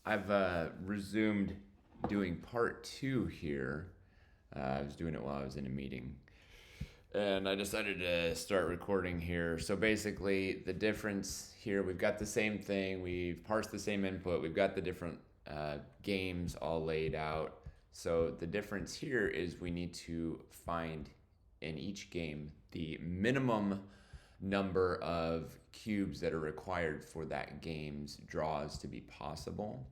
I've resumed doing part two here. I was doing it while I was in a meeting. And I decided to start recording here. So basically, the difference here, we've got the same thing, we've parsed the same input, we've got the different games all laid out. So the difference here is we need to find in each game the minimum number of cubes that are required for that game's draws to be possible.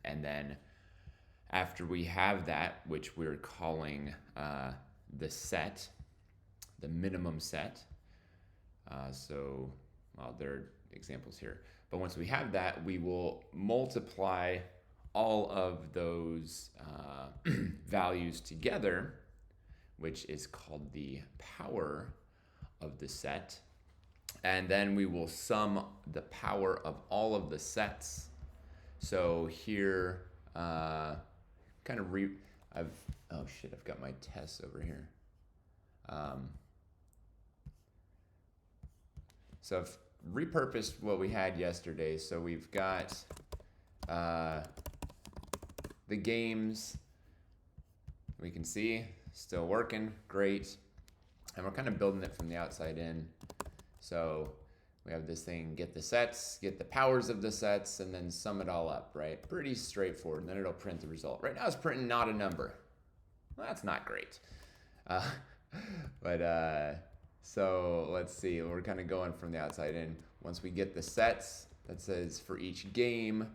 And then after we have that, which we're calling the set, the minimum set. Well, there are examples here. But once we have that, we will multiply all of those values together, which is called the power of the set. And then we will sum the power of all of the sets. So here, I've got my tests over here. So I've repurposed what we had yesterday. So we've got the games. We can see still working, great. And we're kind of building it from the outside in. So we have this thing, get the sets, get the powers of the sets, and then sum it all up, right? Pretty straightforward, and then it'll print the result. Right now it's printing not a number. Well, that's not great. So let's see, we're kind of going from the outside in. Once we get the sets, that says for each game,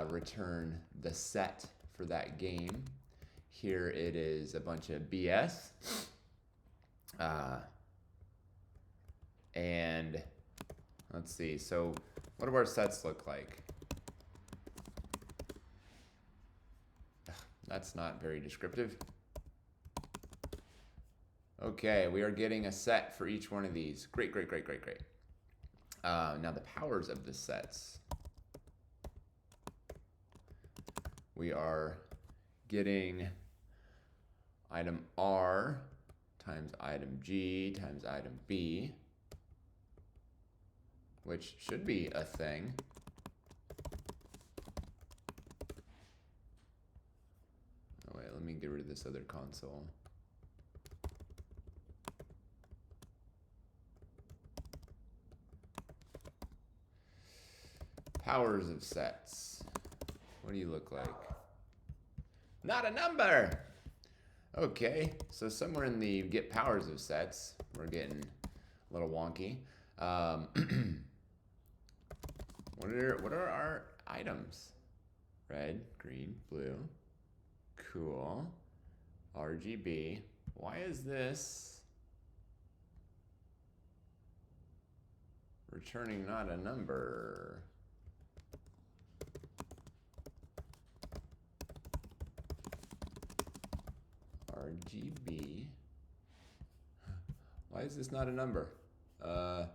return the set for that game. Here it is a bunch of BS. And let's see, so what do our sets look like? That's not very descriptive. Okay, we are getting a set for each one of these. Great. Now the powers of the sets. We are getting item R times item G times item B, which should be a thing. Oh wait, let me get rid of this other console. Powers of sets. What do you look like? Not a number! Okay, so somewhere in the get powers of sets, we're getting a little wonky. What are our items? Red, green, blue. Cool. RGB. Why is this returning not a number? RGB. Why is this not a number? Well,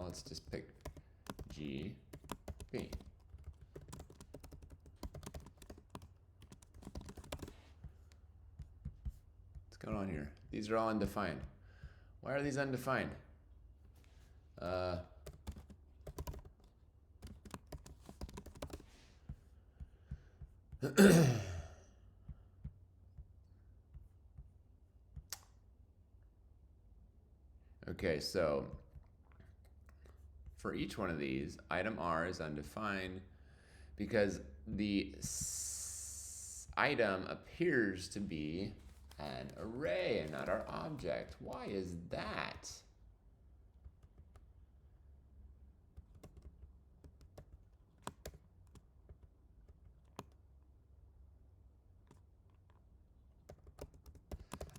let's just pick GB. What's going on here? These are all undefined. Why are these undefined? Okay, so for each one of these, item R is undefined because the item appears to be an array and not our object. Why is that?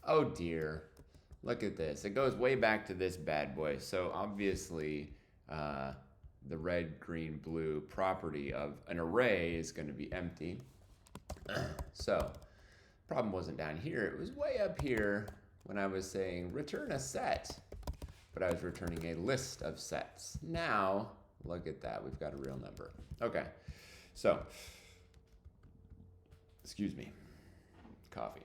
Oh dear. Look at this. It goes way back to this bad boy. So obviously, the red, green, blue property of an array is going to be empty. So problem wasn't down here. It was way up here when I was saying return a set. But I was returning a list of sets. Now, look at that. We've got a real number. Okay. So Excuse me. Coffee.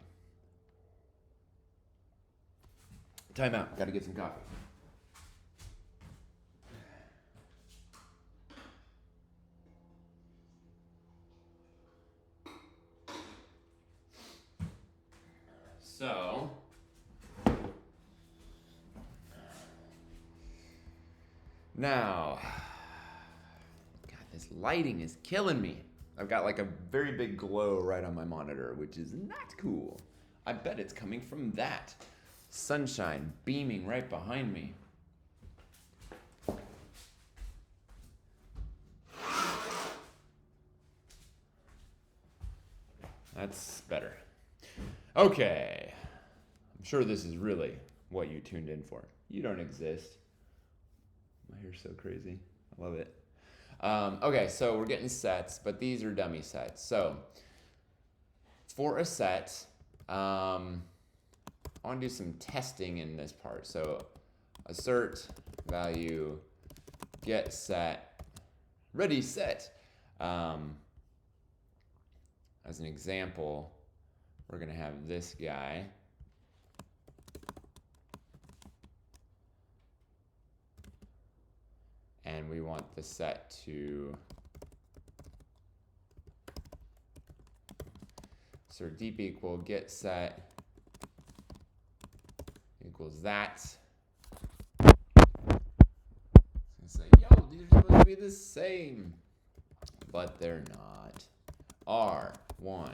Time out. Gotta get some coffee. So, now, God, this lighting is killing me. I've got like a very big glow right on my monitor, which is not cool. I bet it's coming from that. Sunshine beaming right behind me. That's better. Okay. I'm sure this is really what you tuned in for. You don't exist. My hair's so crazy. I love it. Okay, so we're getting sets, but these are dummy sets. So for a set, I want to do some testing in this part. So assert value get set ready set. As an example, we're going to have this guy. And we want the set to assert deep equal get set equals that. It's going to say, yo, these are supposed to be the same, but they're not. R1.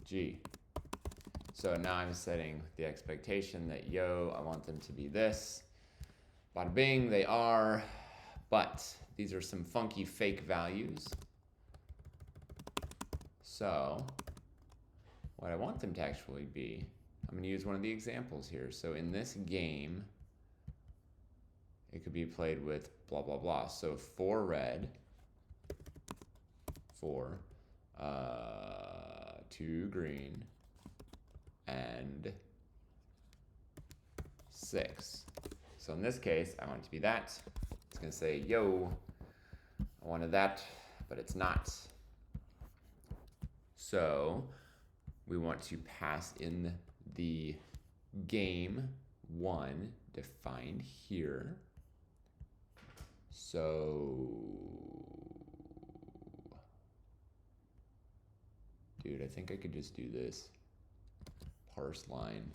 G. So now I'm setting the expectation that, yo, I want them to be this. Bada bing, they are. But these are some funky fake values. So what I want them to actually be, I'm going to use one of the examples here. So in this game, it could be played with blah, blah, blah. So for red, 4, 2 green, and 6. So in this case, I want it to be that. It's going to say, yo, I wanted that, but it's not. So we want to pass in the game 1 defined here. So, dude, I think I could just do this. Parse line.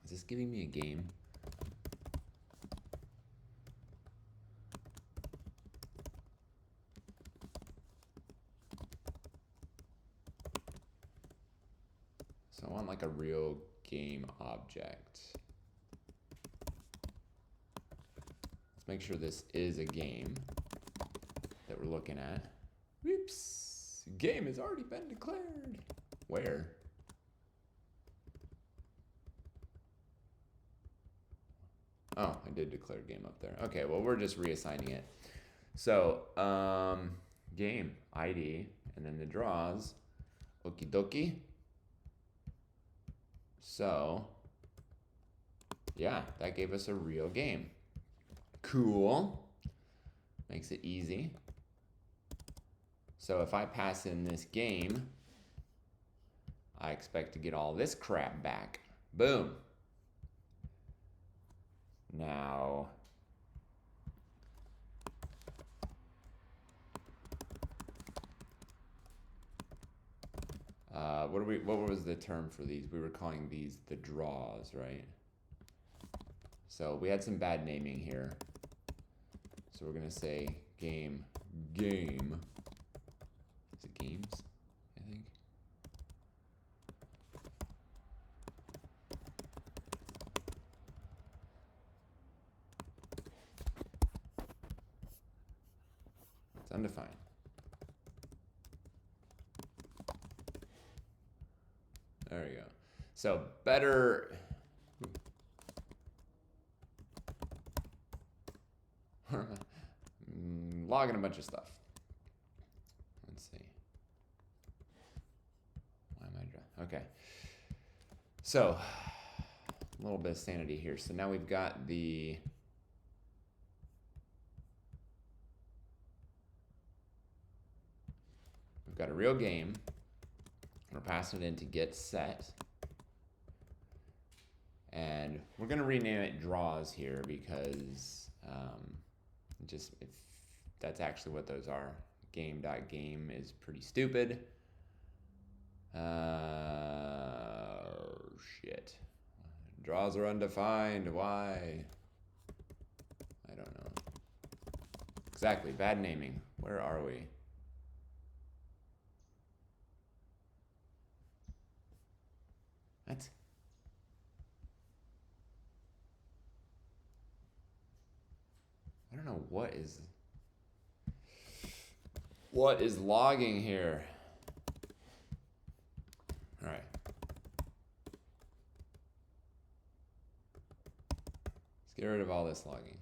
Is this giving me a game? So I want like a real game object. Let's make sure this is a game that we're looking at. Whoops! Game has already been declared. Where? Oh, I did declare game up there. Okay, well, we're just reassigning it. So, game ID, and then the draws. Okie dokie. So, yeah, that gave us a real game. Cool. Makes it easy. So if I pass in this game, I expect to get all this crap back. Boom. Now, what was the term for these? We were calling these the draws, right? So we had some bad naming here. So we're gonna say game. Is it games? I think. It's undefined. There we go. So better. logging a bunch of stuff. Let's see. Why am I drawing? Okay. So, a little bit of sanity here. So now we've got the a real game. We're passing it into get set. And we're going to rename it draws here because just if that's actually what those are. Game.game is pretty stupid. Shit. Draws are undefined. Why? I don't know. Exactly. Bad naming. Where are we? What? I don't know what is logging here. All right. Let's get rid of all this logging.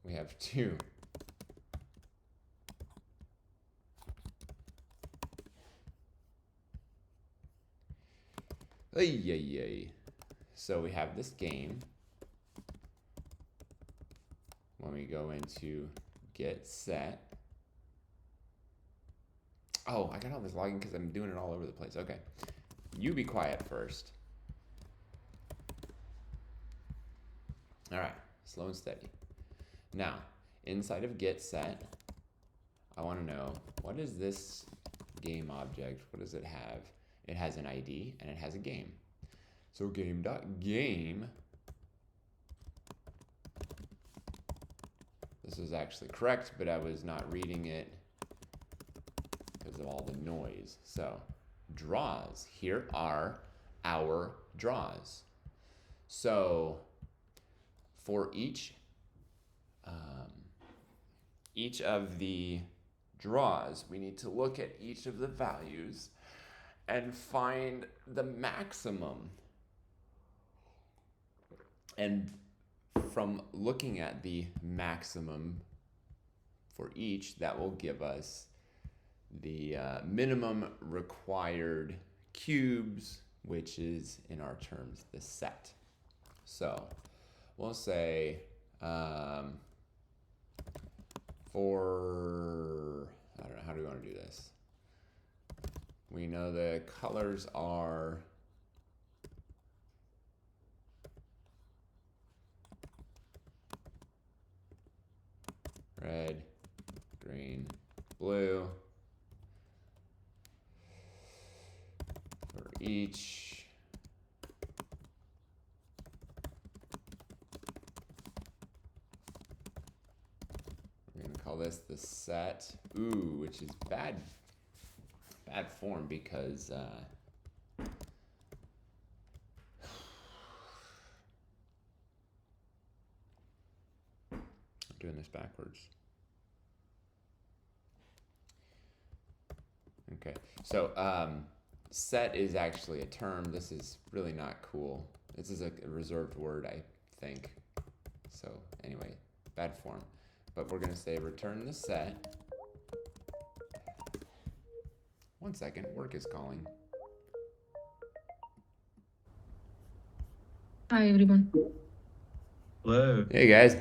We have 2. So we have this game. When we go into get set. Oh, I got all this logging because I'm doing it all over the place. Okay. You be quiet first. All right. Slow and steady. Now, inside of get set, I want to know, what is this game object? What does it have? It has an ID and it has a game. So game.game. This is actually correct, but I was not reading it because of all the noise. So draws. Here are our draws. So for each of the draws, we need to look at each of the values and find the maximum. And from looking at the maximum for each, that will give us the minimum required cubes, which is, in our terms, the set. So we'll say for, I don't know, how do we want to do this? We know the colors are red, green, blue for each. We're going to call this the set. Ooh, which is bad form because I'm doing this backwards. Okay, so set is actually a term. This is really not cool. This is a reserved word, I think. So anyway, bad form. But we're going to say return the set. 1 second, work is calling. Hi everyone. Hello. Hey guys.